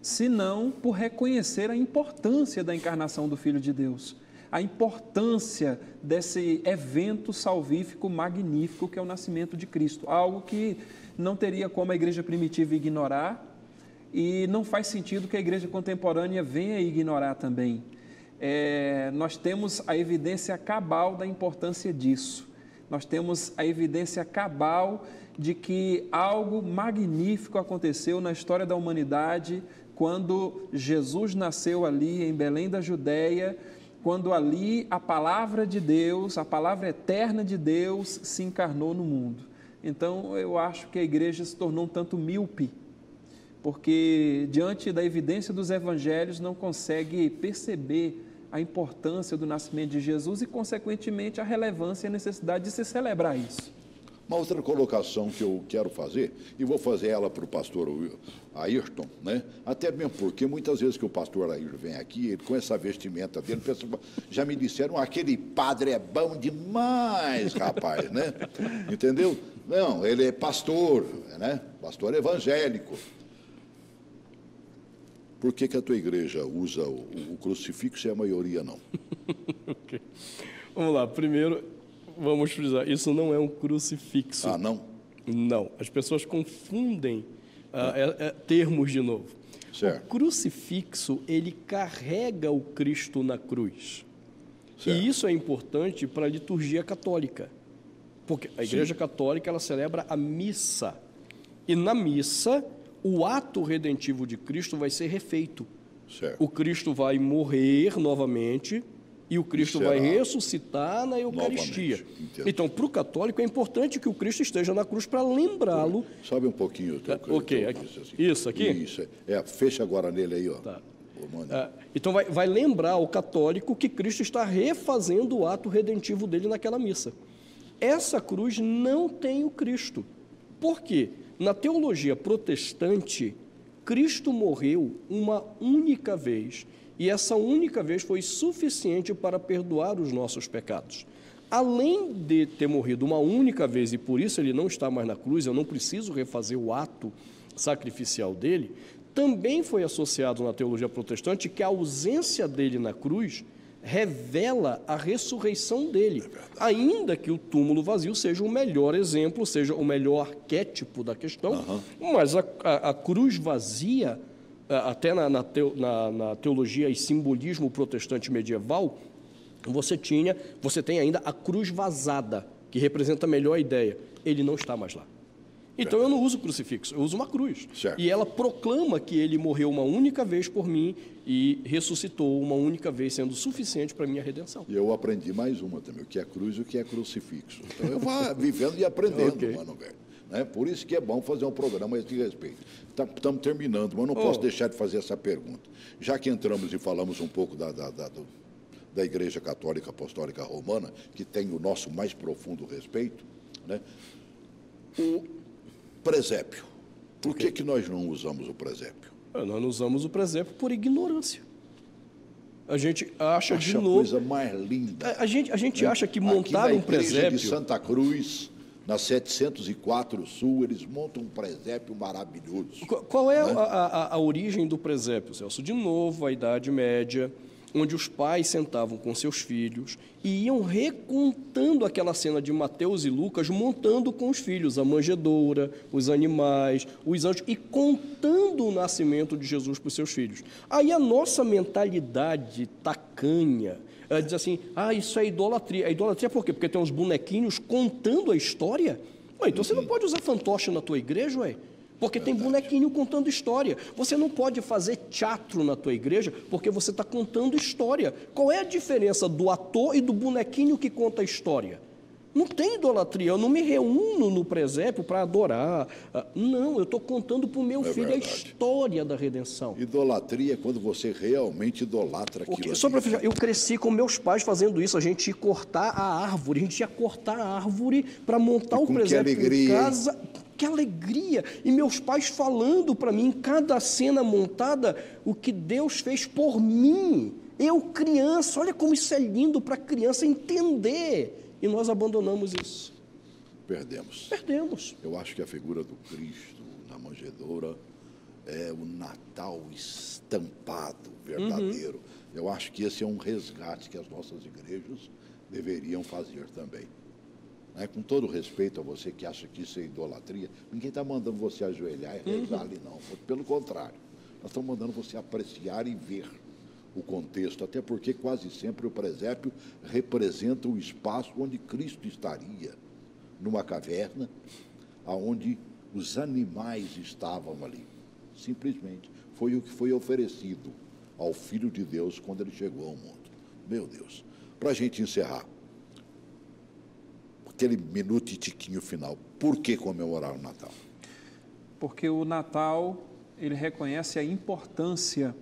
senão por reconhecer a importância da encarnação do Filho de Deus, a importância desse evento salvífico magnífico que é o nascimento de Cristo, algo que não teria como a igreja primitiva ignorar e não faz sentido que a igreja contemporânea venha ignorar também. Nós temos a evidência cabal da importância disso. Nós temos a evidência cabal de que algo magnífico aconteceu na história da humanidade quando Jesus nasceu ali em Belém da Judéia, quando ali a palavra de Deus, a palavra eterna de Deus se encarnou no mundo. Então, eu acho que a igreja se tornou um tanto míope, porque diante da evidência dos evangelhos não consegue perceber a importância do nascimento de Jesus e, consequentemente, a relevância e a necessidade de se celebrar isso. Uma outra colocação que eu quero fazer, e vou fazer ela para o pastor Ayrton, né? Até mesmo porque muitas vezes que o pastor Ayrton vem aqui, ele, com essa vestimenta dele, já me disseram, aquele padre é bom demais, rapaz, né? Entendeu? Não, ele é pastor, né? Pastor evangélico. Por que a tua igreja usa o crucifixo e a maioria não? Okay. Vamos lá, primeiro, vamos frisar, isso não é um crucifixo. Ah, não? Não, as pessoas confundem termos de novo. Certo. O crucifixo, ele carrega o Cristo na cruz. Certo. E isso é importante para a liturgia católica, porque a Igreja Católica, ela celebra a missa, e na missa o ato redentivo de Cristo vai ser refeito. Certo. O Cristo vai morrer novamente e o Cristo vai ressuscitar na Eucaristia. Então, para o católico, é importante que o Cristo esteja na cruz para lembrá-lo. Sobe um pouquinho. Ok, aqui. Isso aqui? Isso, fecha agora nele aí, ó. Tá. Então, vai lembrar o católico que Cristo está refazendo o ato redentivo dele naquela missa. Essa cruz não tem o Cristo. Por quê? Na teologia protestante, Cristo morreu uma única vez, e essa única vez foi suficiente para perdoar os nossos pecados. Além de ter morrido uma única vez, e por isso ele não está mais na cruz, eu não preciso refazer o ato sacrificial dele, também foi associado na teologia protestante que a ausência dele na cruz revela a ressurreição dele, ainda que o túmulo vazio seja o melhor exemplo, seja o melhor arquétipo da questão, mas a cruz vazia, até na teologia e simbolismo protestante medieval, você tem ainda a cruz vazada, que representa a melhor ideia. Ele não está mais lá. Então, eu não uso crucifixo, eu uso uma cruz. Certo. E ela proclama que ele morreu uma única vez por mim e ressuscitou uma única vez, sendo suficiente para a minha redenção. E eu aprendi mais uma também, o que é cruz e o que é crucifixo. Então, eu vou vivendo e aprendendo, mano, velho. Né? Por isso que é bom fazer um programa a esse respeito. Estamos terminando, mas não posso deixar de fazer essa pergunta. Já que entramos e falamos um pouco da Igreja Católica Apostólica Romana, que tem o nosso mais profundo respeito, né? O presépio. Por que nós não usamos o presépio? Nós não usamos o presépio por ignorância. A gente acha de a novo... coisa mais linda. A gente né? acha que montar um Aqui na igreja presépio... de Santa Cruz, na 704 Sul, eles montam um presépio maravilhoso. Qual é a origem do presépio, Celso? De novo, a Idade Média, onde os pais sentavam com seus filhos e iam recontando aquela cena de Mateus e Lucas, montando com os filhos a manjedoura, os animais, os anjos, e contando o nascimento de Jesus para os seus filhos. Aí a nossa mentalidade tacanha diz assim, isso é idolatria. É idolatria por quê? Porque tem uns bonequinhos contando a história? Ué, então você não pode usar fantoche na tua igreja, ué? Porque tem bonequinho contando história. Você não pode fazer teatro na tua igreja porque você está contando história. Qual é a diferença do ator e do bonequinho que conta a história? Não tem idolatria. Eu não me reúno no presépio para adorar. Não, eu estou contando para o meu filho a história da redenção. Idolatria é quando você realmente idolatra aquilo. Só para fechar, eu cresci com meus pais fazendo isso. A gente ia cortar a árvore. A gente ia cortar a árvore para montar o presépio em casa. Que alegria! E meus pais falando para mim, em cada cena montada, o que Deus fez por mim. Eu, criança, olha como isso é lindo para a criança entender. E nós abandonamos isso. Perdemos. Eu acho que a figura do Cristo na manjedoura é o Natal estampado, verdadeiro. Eu acho que esse é um resgate que as nossas igrejas deveriam fazer também. Com todo respeito a você que acha que isso é idolatria, ninguém está mandando você ajoelhar e rezar ali, não. Pelo contrário, nós estamos mandando você apreciar e ver o contexto, até porque quase sempre o presépio representa o espaço onde Cristo estaria, numa caverna, onde os animais estavam ali. Simplesmente foi o que foi oferecido ao Filho de Deus quando ele chegou ao mundo. Meu Deus, para a gente encerrar, aquele minuto e tiquinho final, por que comemorar o Natal? Porque o Natal, ele reconhece a importância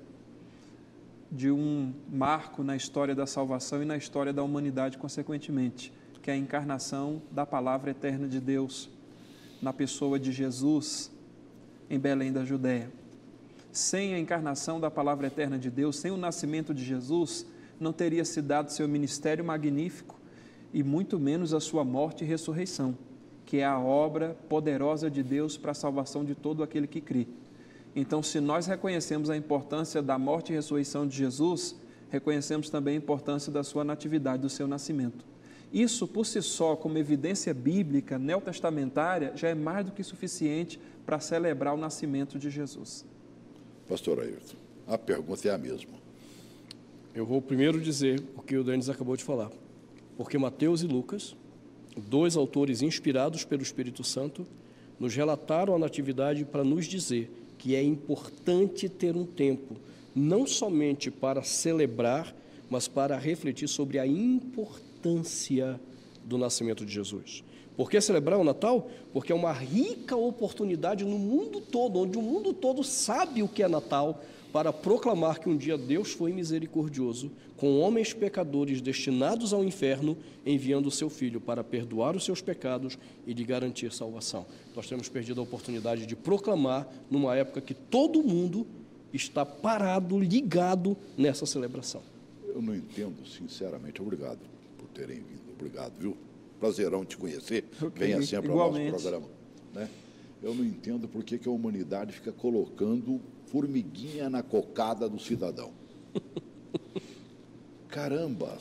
de um marco na história da salvação e na história da humanidade, consequentemente, que é a encarnação da palavra eterna de Deus na pessoa de Jesus em Belém da Judéia. Sem a encarnação da palavra eterna de Deus, sem o nascimento de Jesus, não teria se dado seu ministério magnífico e muito menos a sua morte e ressurreição, que é a obra poderosa de Deus para a salvação de todo aquele que crê. Então, se nós reconhecemos a importância da morte e ressurreição de Jesus, reconhecemos também a importância da sua natividade, do seu nascimento. Isso, por si só, como evidência bíblica, neotestamentária, já é mais do que suficiente para celebrar o nascimento de Jesus. Pastor Ayrton, a pergunta é a mesma. Eu vou primeiro dizer o que o Denis acabou de falar. Porque Mateus e Lucas, dois autores inspirados pelo Espírito Santo, nos relataram a natividade para nos dizer que é importante ter um tempo, não somente para celebrar, mas para refletir sobre a importância do nascimento de Jesus. Por que celebrar o Natal? Porque é uma rica oportunidade no mundo todo, onde o mundo todo sabe o que é Natal, para proclamar que um dia Deus foi misericordioso com homens pecadores destinados ao inferno, enviando o seu Filho para perdoar os seus pecados e de garantir salvação. Nós temos perdido a oportunidade de proclamar numa época que todo mundo está parado, ligado nessa celebração. Eu não entendo, sinceramente. Obrigado por terem vindo. Obrigado, viu? Prazerão te conhecer. Okay. Venha sempre Igualmente. ao nosso programa. Né? Eu não entendo por que a humanidade fica colocando formiguinha na cocada do cidadão. Caramba!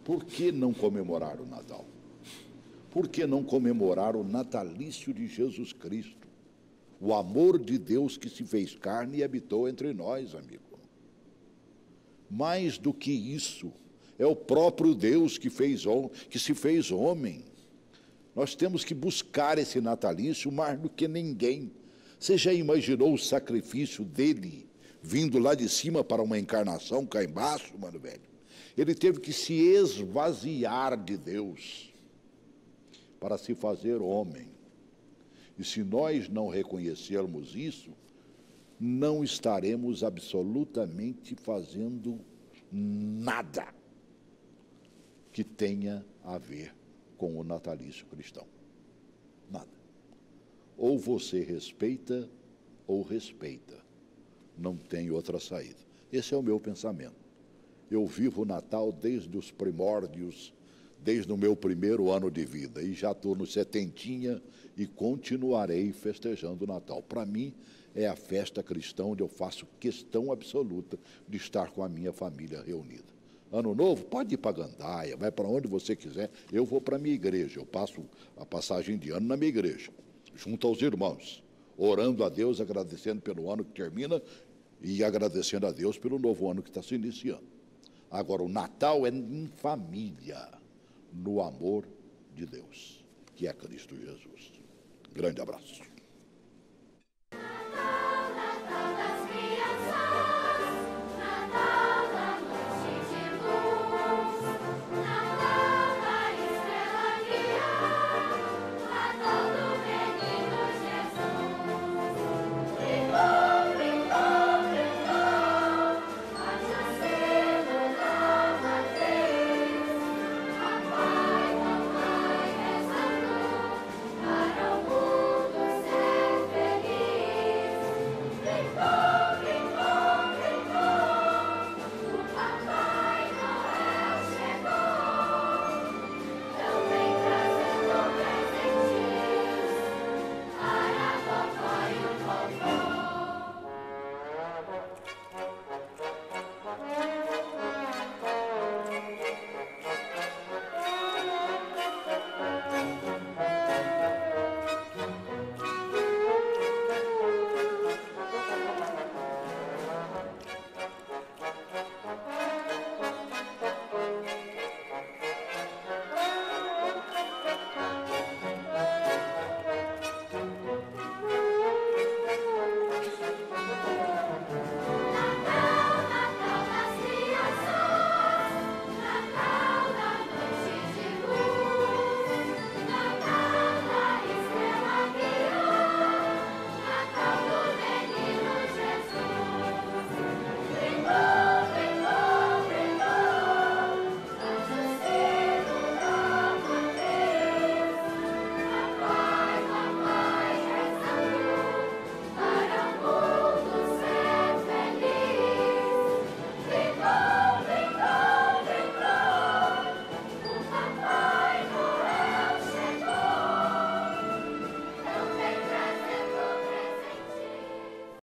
Por que não comemorar o Natal? Por que não comemorar o natalício de Jesus Cristo? O amor de Deus que se fez carne e habitou entre nós, amigo. Mais do que isso, é o próprio Deus que se fez homem. Nós temos que buscar esse natalício mais do que ninguém. Você já imaginou o sacrifício dele vindo lá de cima para uma encarnação cá embaixo, mano velho? Ele teve que se esvaziar de Deus para se fazer homem. E se nós não reconhecermos isso, não estaremos absolutamente fazendo nada que tenha a ver com o natalício cristão. Nada. Ou você respeita, ou respeita. Não tem outra saída. Esse é o meu pensamento. Eu vivo o Natal desde os primórdios, desde o meu primeiro ano de vida, e já estou no setentinha e continuarei festejando o Natal. Para mim, é a festa cristã onde eu faço questão absoluta de estar com a minha família reunida. Ano novo, pode ir para Gandaia, vai para onde você quiser. Eu vou para a minha igreja, eu passo a passagem de ano na minha igreja, junto aos irmãos, orando a Deus, agradecendo pelo ano que termina e agradecendo a Deus pelo novo ano que está se iniciando. Agora, o Natal é em família, no amor de Deus, que é Cristo Jesus. Grande abraço.